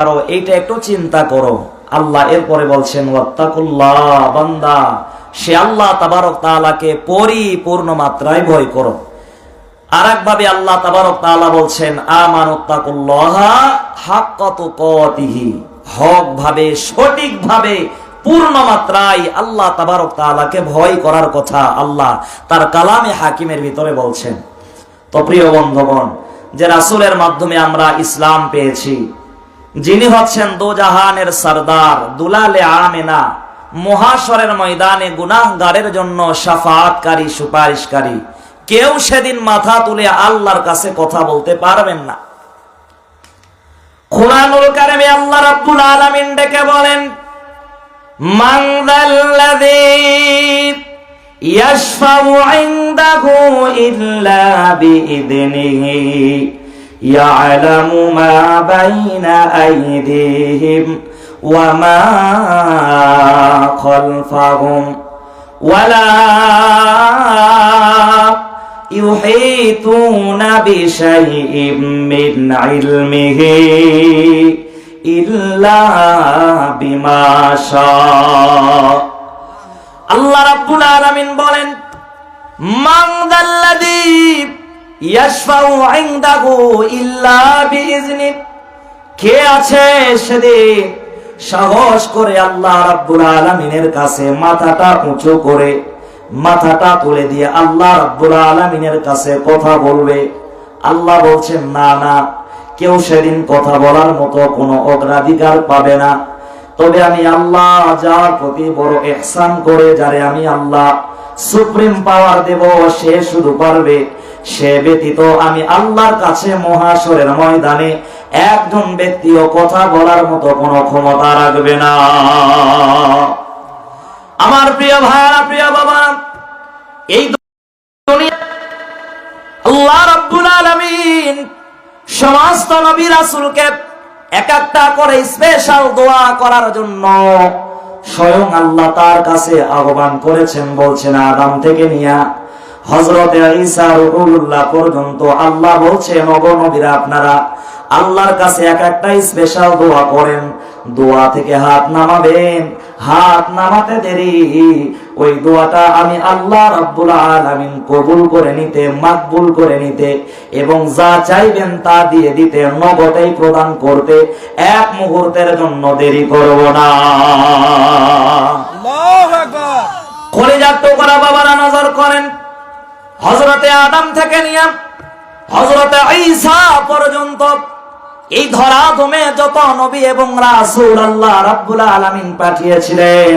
এইটা একটু চিন্তা করো। আল্লাহ এরপরে বলছেন ওয়াত্তাকুল্লাহ, বান্দা সে আল্লাহ তাবারক তাআলাকে পরিপূর্ণ মাত্রায় ভয় করো। আরেকভাবে আল্লাহ তাবারক তাআলা বলছেন আমানুত্তাকুল্লাহা হাক্কা তুকাতিহি, হক ভাবে সঠিক ভাবে পূর্ণ মাত্রায় আল্লাহ তাবারক তাআলাকে ভয় করার কথা আল্লাহ তার কালামে হাকিমের ভিতরে বলছেন। তো প্রিয় বন্ধুগণ, যে রাসূলের মাধ্যমে আমরা ইসলাম পেয়েছি, যিনি হচ্ছেন দোজাহানের সরদার, দুলালে আমেনা, মহাশরের ময়দানে গুনাহগারের জন্য শাফাআতকারী, সুপারিশকারী, কেউ সেদিন মাথা তুলে আল্লাহর কাছে কথা বলতে পারবেন না। কুরআনুল কারীমে আল্লাহ রাব্বুল আলামিন ডেকে বলেন মান যাল্লাযী ইয়াশফাউ ইনদাহু ইল্লা বিইذনিহি ইয়ালামু মা বাইনা আইদিহিম ওয়া মা খালফাহুম ওয়ালা ইউহিতুনা বিশাইইম মিন ইলমিহি ইল্লা বিমা শাআ। আল্লাহ রাব্বুল আলামিন বলেন মান যাল্লাযী ইয়াশফাউ ইনদাহু ইল্লা বিইজনি, কে আছে সেদিন সাহস করে আল্লাহ রাব্বুল আলামিনের কাছে মাথাটা উঁচু করে, মাথাটা তুলে দিয়ে আল্লাহ রাব্বুল আলামিনের কাছে কথা বলবে? আল্লাহ বলছেন না না, কেউ সেদিন কথা বলার মতো কোনো অগ্রাধিকার পাবে না। তবে আমি আল্লাহ যার প্রতি বড় ইহসান করে, যারে আমি আল্লাহ সুপ্রিম পাওয়ার দেব, সে শুধু পারবে। সে ব্যতীত আমি আল্লাহর কাছে মহাশরের ময়দানে একজন ব্যক্তিও কথা বলার মতো কোনো ক্ষমতা রাখবে না। আমার প্রিয় ভাইরা, প্রিয় বাবা, এই দুনিয়া আল্লাহ রাব্বুল আলামিন সমস্ত নবী রাসূলকে এক একটা করে স্পেশাল দোয়া করার জন্য স্বয়ং আল্লাহ তার কাছে আহ্বান করেছেন। বলছেন আদম থেকে নিয়া হযরতে ঈসা রূহুল্লাহ পর্যন্ত আল্লাহ বলছেন ওগো নবীরা, আপনারা আল্লাহর কাছে এক একটা স্পেশাল দোয়া করেন। দোয়া থেকে হাত নামাবেন, হাত নামাতে দেরি ওই দোয়াটা আমি আল্লাহ রাব্বুল আলামিন কবুল করে নিতে, মাকবুল করে নিতে এবং যা চাইবেন তা দিয়ে দিতে, নগদেই প্রদান করতে এক মুহূর্তের জন্য দেরি করব না। আল্লাহু আকবার। কলিজার টুকরা বাবারা, নজর করেন, হযরতে আদম থেকে নিয়ে হযরতে ঈসা পর্যন্ত এই ধরাধামে যত নবী এবং রাসূল আল্লাহ রাব্বুল আলামিন পাঠিয়েছিলেন,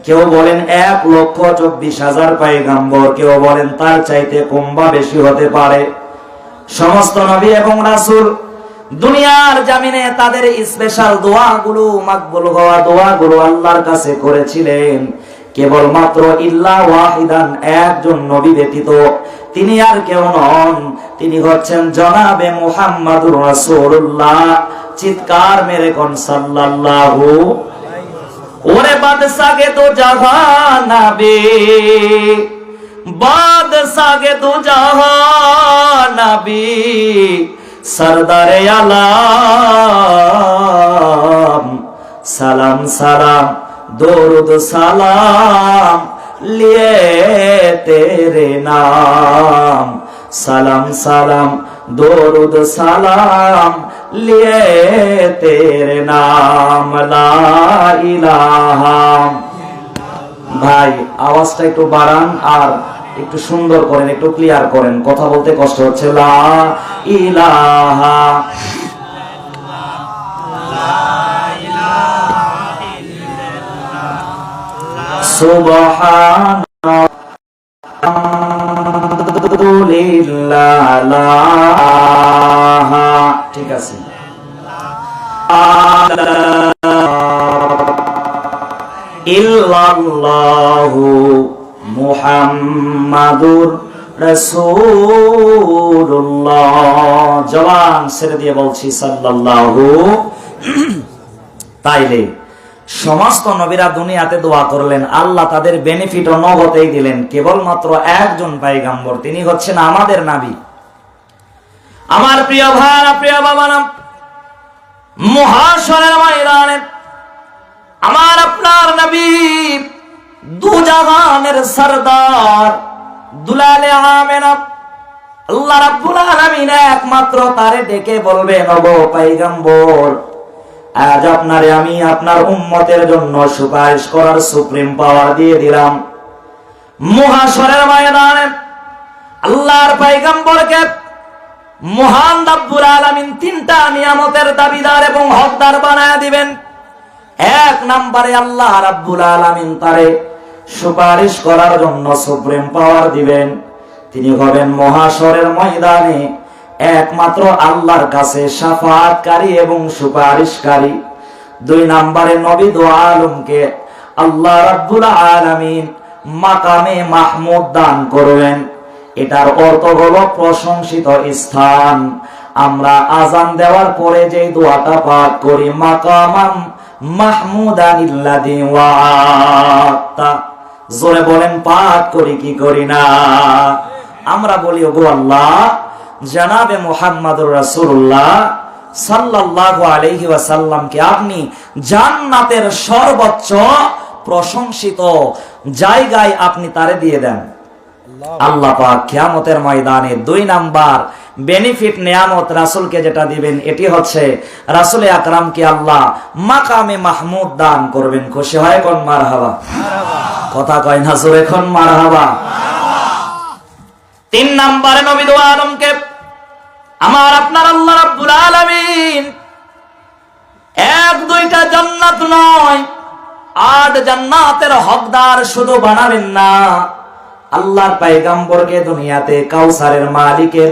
কেউ বলেন 1,24,000 পয়গম্বর, কেউ বলেন তার চাইতে কম বা বেশি হতে পারে। সমস্ত নবী এবং রাসূল দুনিয়ার জমিনে তাদের স্পেশাল দোয়াগুলো, মাকবুল হওয়া দোয়াগুলো আল্লাহর কাছে করেছিলেন। কেবলমাত্র ইল্লা ওয়াহিদান, একজন নবী ব্যতীত, তিনি আর কেউ নন, তিনি হচ্ছেন জনাবে মুহাম্মাদুর রাসূলুল্লাহ। চিৎকার মেরে কোন সাল্লাল্লাহু। ওরে বাদশাহে তো জাহানাবে, বাদশাহে তো জাহানাবে, সরদারে আলম, সালাম সালাম দরুদ সালাম লিয়ে তেরে নাম, সালাম সালাম দরুদ সালাম লিয়ে তেরে নাম, লা ইলাহা। ভাই আওয়াজটা একটু বাড়ান আর একটু সুন্দর করেন, একটু ক্লিয়ার করেন, কথা বলতে কষ্ট হচ্ছে। লা ইলাহা সুবহানাল্লাহ। ঠিক আছে। ইল্লাল্লাহু মুহাম্মাদুর রাসূলুল্লাহ। জবান ছেড়ে দিয়ে বলছি সাল্লাল্লাহু। তাইলে সমস্ত নবীরা দুনিয়াতে দোয়া করলেন, আল্লাহ তাদের বেনিফিট ও নগদেই দিলেন। কেবলমাত্র একজন পয়গম্বর, তিনি হচ্ছেন আমাদের নবী। আমার প্রিয় ভাইরা, প্রিয় বাবারা, মুহাশরের ময়দানে আমার আপনার নবী দু জাহানের সরদার দুলালে আমেনা আল্লাহ রাব্বুল আলামিন একমাত্র তারে ডেকে বলবেন, ওগো পয়গম্বর, আজ আপনারে আমি আপনার উম্মতের জন্য সুপারিশ করার সুপ্রিম পাওয়ার দিয়ে দিলাম। মুহাশরের ময়দানে আল্লাহর পয়গম্বরকে মহান রব্বুল আলামিন তিনটা নিয়ামতের দাবিদার এবং হকদার বানায় দিবেন। এক নম্বরে আল্লাহ রাব্বুল আলামিন তারে সুপারিশ করার জন্য সুপ্রিম পাওয়ার দিবেন। তিনি হবেন মহাশরের ময়দানে একমাত্র আল্লাহর কাছে শাফাআতকারী এবং সুপারিশকারী। দুই নম্বরে নবী দু আলমকে আল্লাহ রাব্বুল আলামিন মাকামে মাহমুদ দান করবেন। এটার অর্থ হলো প্রশংসিত স্থান। আমরা আজান দেওয়ার পরে যে দোয়াটা পাঠ করি, মাকামাম মাহমুদানিল্লাযী ওয়া'তা, জোরে বলেন পাঠ করি কি করি না? আমরা বলি, ওগো আল্লাহ, জনাবে মুহাম্মদুর রাসূলুল্লাহ সাল্লাল্লাহু আলাইহি ওয়াসাল্লামকে আপনি জান্নাতের সর্বোচ্চ প্রশংসিত জায়গায় আপনি তারে দিয়ে দেন। আল্লাহ পাক কিয়ামতের ময়দানে দুই নাম্বার বেনিফিট নিয়ামত রাসূলকে যেটা দিবেন, এটি হচ্ছে রাসূল আকরামকে আল্লাহ মাকামে মাহমুদ দান করবেন। খুশি হয় কোন মারহাবা? কথা কয় না জোরে কোন মারহাবা? তিন নাম্বারে নবী দু আলমকে আমার আপনার আল্লাহ রাব্বুল আলামিন এক দুইটা জান্নাত নয়, 8 জান্নাতের হকদার শুধু বানাবেন না, আল্লাহর পয়গম্বরকে দুনিয়াতে কাউসারের মালিকের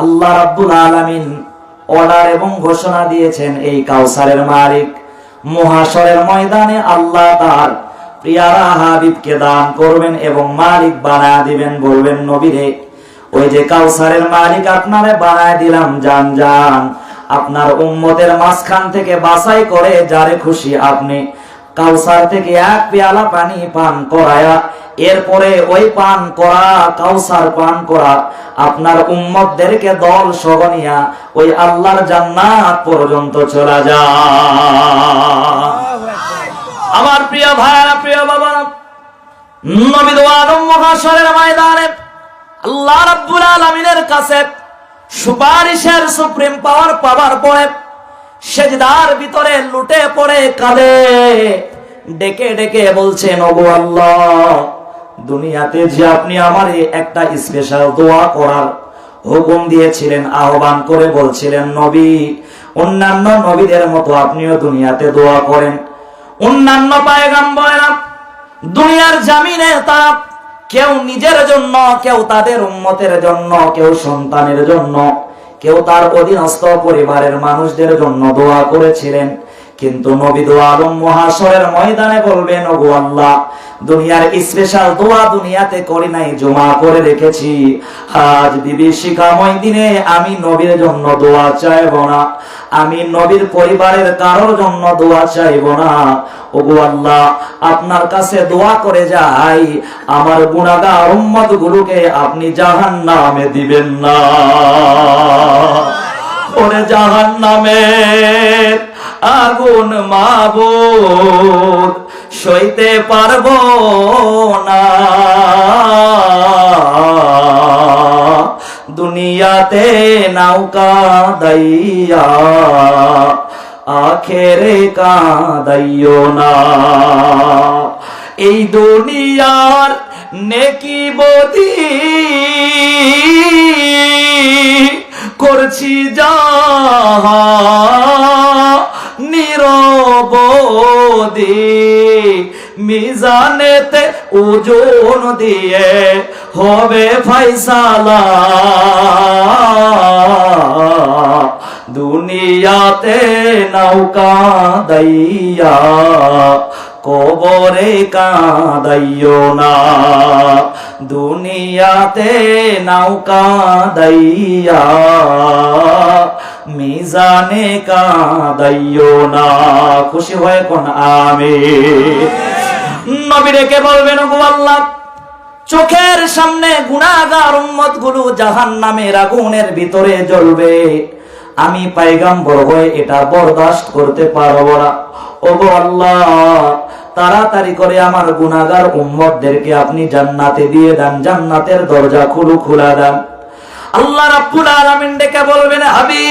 আল্লাহ রাব্বুল আলামিন অর্ডার এবং ঘোষণা দিয়েছেন, এই কাউসারের মালিক মুহাশরের ময়দানে আল্লাহ তার প্রিয়ারা হাবিবকে দান করবেন এবং মালিক বানায় দিবেন। বলবেন, নবীরে, ওই যে কাউসারের মালিক আপনারে বানায় দিলাম, যান যান আপনার উম্মতের মাঝখান থেকে বাছাই করে যারে খুশি আপনি কাউসার থেকে এক পেয়ালা পানি পান করায়া এরপরে ওই পান করা কাউসার পান করা আপনার উম্মতদেরকে দল সগনিয়া ওই আল্লাহর জান্নাত পর্যন্ত চলে যায়। আমার প্রিয় ভাইরা, প্রিয় বাবা, নবী দু আলম মুহাশরের ময়দানে আল্লাহ রাব্বুল আলামিনের কাছে সুপারিশের সুপ্রিম পাওয়ার পাওয়ার পরে সেজদার ভিতরে লুটে পড়ে কাঁদে, ডেকে ডেকে বলছেন, ওগো আল্লাহ, দুনিয়াতে যে আপনি আমারে একটা স্পেশাল দোয়া করার হুকুম দিয়েছিলেন, আহ্বান করে বলছিলেন, নবী, অন্যান্য নবীদের মতো আপনিও দুনিয়াতে দোয়া করেন। অন্যান্য পয়গম্বরেরা দুনিয়ার জমিনে তারা কেউ নিজের জন্য, কেউ তাদের উম্মতের জন্য, কেউ সন্তানের জন্য, কেউ তার অধীনস্থ পরিবারের মানুষদের জন্য দোয়া করেছিলেন। কিন্তু নবী দু আলম মুহাশরের ময়দানে বলবেন, ওগো আল্লাহ, দুনিয়ার স্পেশাল দোয়া দুনিয়াতে করি নাই, জমা করে রেখেছি। আজ বিভীষিকাময় দিনে আমি নবীর জন্য দোয়া চাইব না, আমি নবীর পরিবারের কারোর জন্য দোয়া চাইব না। ওগো আল্লাহ, আপনার কাছে দোয়া করে যাই, আমার গুনাহগার উম্মত গুলোকে আপনি জাহান্নামে দিবেন না। ওরে জাহান্নামের আগুন মাবুদ সইতে পারবো না, দুনিয়াতে নৌকা দাইয়া আখেরে কাঁদাইও না। এই দুনিয়ার নেকি বদি করছি যাহা নিরবদি, মিজানেতে ওজন দিয়ে হবে ফয়সালা, দুনিয়াতে নৌকা দাইয়া কবরে কাঁদাইও না, দুনিয়াতে নৌকা দাইয়া মিজানে কাঁদাইও না। খুশি হয়ে কোন আমিন। নবী ডেকে বলবেন, ওগো আল্লাহ, চোখের সামনে গুনাহগার উম্মত গুলো জাহান্নামের আগুনের ভিতরে জ্বলবে, আমি পয়গম্বর হয়ে এটা বরদাস্ত করতে পারবো না। ওগো আল্লাহ, তাড়াতাড়ি করে আমার গুনাহগার উম্মতদেরকে আপনি জান্নাতে দিয়ে দেন, জান্নাতের দরজা খোলা দেন। আল্লাহ রাব্বুল আলামিন ডেকে বলবেন, হাবিব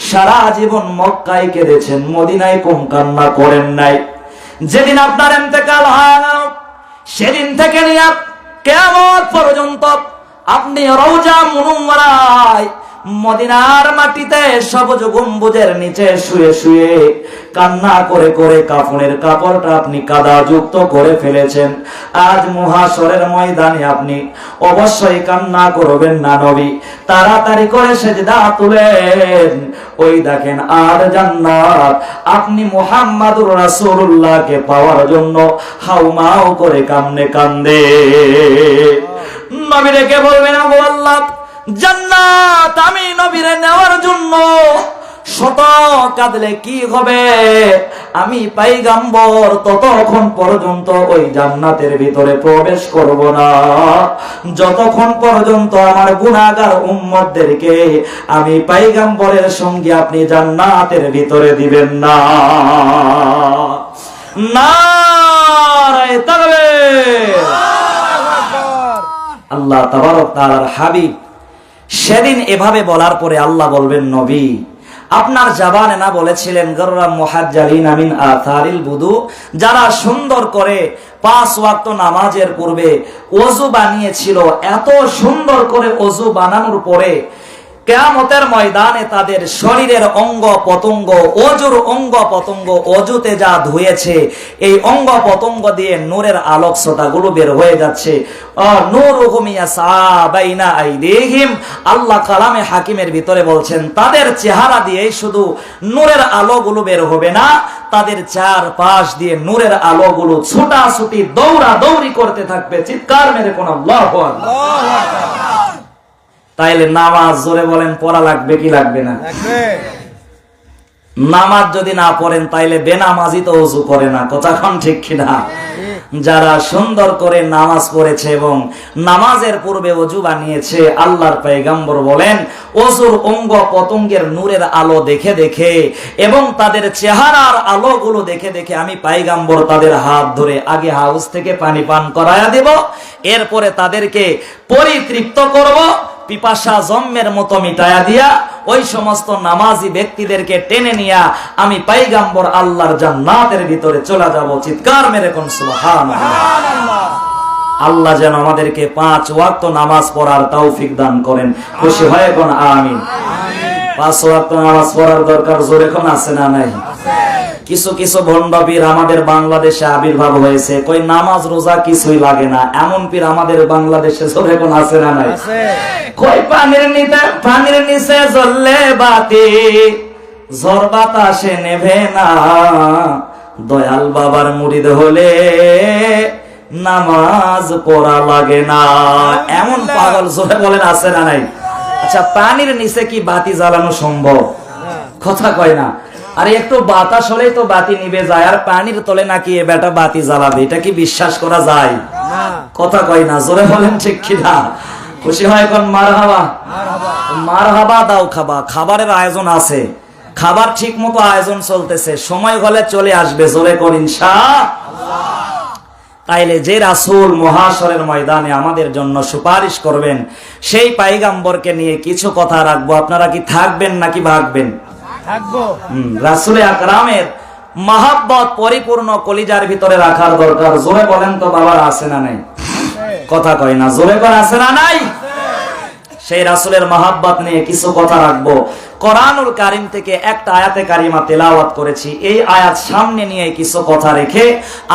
সারা জীবন মক্কায় কেঁদেছেন, মদিনায় কম কান্না করেন নাই। যেদিন আপনার ইন্তেকাল হয়ে গেল সেদিন থেকে নিয়ে কিয়ামত পর্যন্ত আপনি রওজা মুনুওয়ারায় মদিনার মাটিতে সবুজ গম্বুজের নিচে শুয়ে শুয়ে কান্না করে করে কাফনের কাপড়টা আপনি কাদা যুক্ত করে ফেলেছেন। আজ মুহাশরের ময়দানে আপনি অবশ্যই কান্না করবেন না নবী। তাড়াতাড়ি করে সিজদা তুলেন, ওই দেখেন আর জান্নাত আপনি মুহাম্মাদুর রাসূলুল্লাহকে পাওয়ার জন্য হাউমাউ করে কান্দে। নবী রেখে বলবেন, ও আল্লাহ, জান্নাত আমি নবীরে নেওয়ার জন্য শত কাঁদলে কি হবে? আমি পয়গম্বর ততক্ষণ পর্যন্ত ওই জান্নাতের ভিতরে প্রবেশ করব না যতক্ষণ পর্যন্ত আমার গুনাহগার উম্মতদেরকে আমি পয়গম্বরের সঙ্গে আপনি জান্নাতের ভিতরে দিবেন না। নারে তাকবীর। আল্লাহ তাবারক তাআলার হাবিব সেদিন এভাবে বলার পরে আল্লাহ বলবেন, নবী আপনার জবানে না বলেছিলেন গররাম মুহাজ্জালিন মিন আথারিল বুদু, যারা সুন্দর করে 5 ওয়াক্ত নামাজের পূর্বে ওযু বানিয়েছিল, এত সুন্দর করে ওযু বানানোর পরে কিয়ামতের ময়দানে তাদের শরীরের অঙ্গ পতঙ্গ, ওযুর অঙ্গ পতঙ্গ, ওযুতে যা ধুয়েছে এই অঙ্গ পতঙ্গ দিয়ে নূরের আলোক ছোটাগুলো বের হয়ে যাচ্ছে। নূরুহুম ইয়াসআ বাইনা আইদিহিম, আল্লাহ কালামে হাকিমের ভিতরে বলছেন তাদের চেহারা দিয়ে শুধু নূরের আলোগুলো বের হবে না, তাদের চারপাশ দিয়ে নূরের আলোগুলো ছোটাছুটি দৌড়াদৌড়ি করতে থাকবে। চিৎকার মেরে কোন আল্লাহু আকবার। তাইলে নামাজ জোরে বলেন পড়া লাগবে কি লাগবে না? নামাজ যদি না পড়েন তাইলে বেনামাজি তো ওযু করে না, কথা কোন ঠিক কিনা? যারা সুন্দর করে নামাজ পড়েছে এবং নামাজের পূর্বে ওযু বানিয়েছে, আল্লাহর পয়গম্বর বলেন ওযুর অঙ্গ পতঙ্গের নূরের আলো দেখে দেখে এবং তাদের চেহারার আলোগুলো দেখে দেখে আমি পয়গম্বর তাদের হাত ধরে আগে হাউস থেকে পানি পান করায়া দেব, এরপরে তাদেরকে পরিতৃপ্ত করব, পিপাসা জম্মের মতো মিটায়া দিয়া ওই সমস্ত নামাজি ব্যক্তিদেরকে টেনে নিয়া আমি পয়গম্বর আল্লাহর জান্নাতের ভিতরে চলে যাব। চিৎকার মেরে কোন সুবহানাল্লাহ। আল্লাহ যেন আমাদেরকে 5 ওয়াক্ত নামাজ পড়ার তৌফিক দান করেন। খুশি হয়ে কোন আমিন। 5 ওয়াক্ত নামাজ পড়ার দরকার জোরে কোন আছে না নাই? কিছু কিছু ভণ্ড পীর আমাদের বাংলাদেশে আবির্ভাব হয়েছে, কই নামাজ রোজা কিছুই লাগে না, এমন পীর আমাদের বাংলাদেশে জোরে কোন আছে না নাই? কই পানির নিচে জ্বললে বাতি ঝড় বাতাসে নেভে না, দয়াল বাবার মুরিদ হলে নামাজ পড়া লাগে না, এমন পাগল জোরে বলেন আছে না নাই? আচ্ছা, পানির নিচে কি বাতি জ্বালানো সম্ভব? কথা কয় না। আরে একটু বাতাস হলেই তো বাতি নিভে যায়, আর পানির তলে নাকি এ বেটা বাতি জ্বালাবে, এটা কি বিশ্বাস করা যায়? কথা কয় না, জোরে বলেন ঠিক কিনা? খুশি হয় কোন মারহাবা। মারহাবা দাও খাবা, খাবারের আয়োজন আছে, খাবার ঠিক মতো আয়োজন চলতেছে, সময় হলে চলে আসবে, জোরে কোন ইনশাআল্লাহ। তাইলে যে রাসূল মহাশরের ময়দানে আমাদের জন্য সুপারিশ করবেন, সেই পয়গম্বরকে নিয়ে কিছু কথা রাখবো। আপনারা কি থাকবেন নাকি ভাগবেন? রাসূল আকরামের মহব্বত পরিপূর্ণ কলিজার ভিতরে রাখার দরকার। জোরে বলেন তো বাবার আছে না নাই? কথা কয় না, জোরে করে আছে না নাই? সেই রাসূলের মহব্বত নিয়ে কিছু কথা রাখবো। কোরআনুল কারীম থেকে একটা আয়াতে কারিমা তেলাওয়াত করেছি, এই আয়াত সামনে নিয়ে কিছু কথা রেখে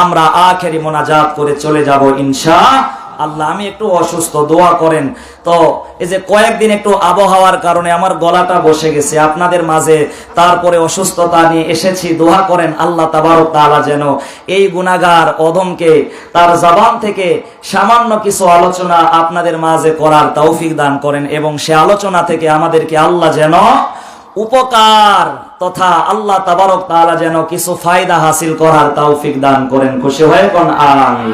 আমরা আখেরি মোনাজাত করে চলে যাব ইনশাআল্লাহ। আমি একটু অসুস্থ, দোয়া করেন। তো এই যে কয়েকদিন একটু আবহাওয়ার কারণে আমার গলাটা বসে গেছে আপনাদের মাঝে, তারপরে অসুস্থতা নিয়ে এসেছি, দোয়া করেন আল্লাহ তাবারক তাআলা যেন এই গুনাহগার অধমকে তার জবান থেকে সামান্য কিছু আলোচনা আপনাদের মাঝে করার তৌফিক দান করেন এবং সে আলোচনা থেকে আমাদেরকে আল্লাহ যেন উপকার তথা আল্লাহ তাবারক তাআলা যেন কিছু ফায়দা হাসিল করার তৌফিক দান করেন। খুশি হয়ে কোন আমিন।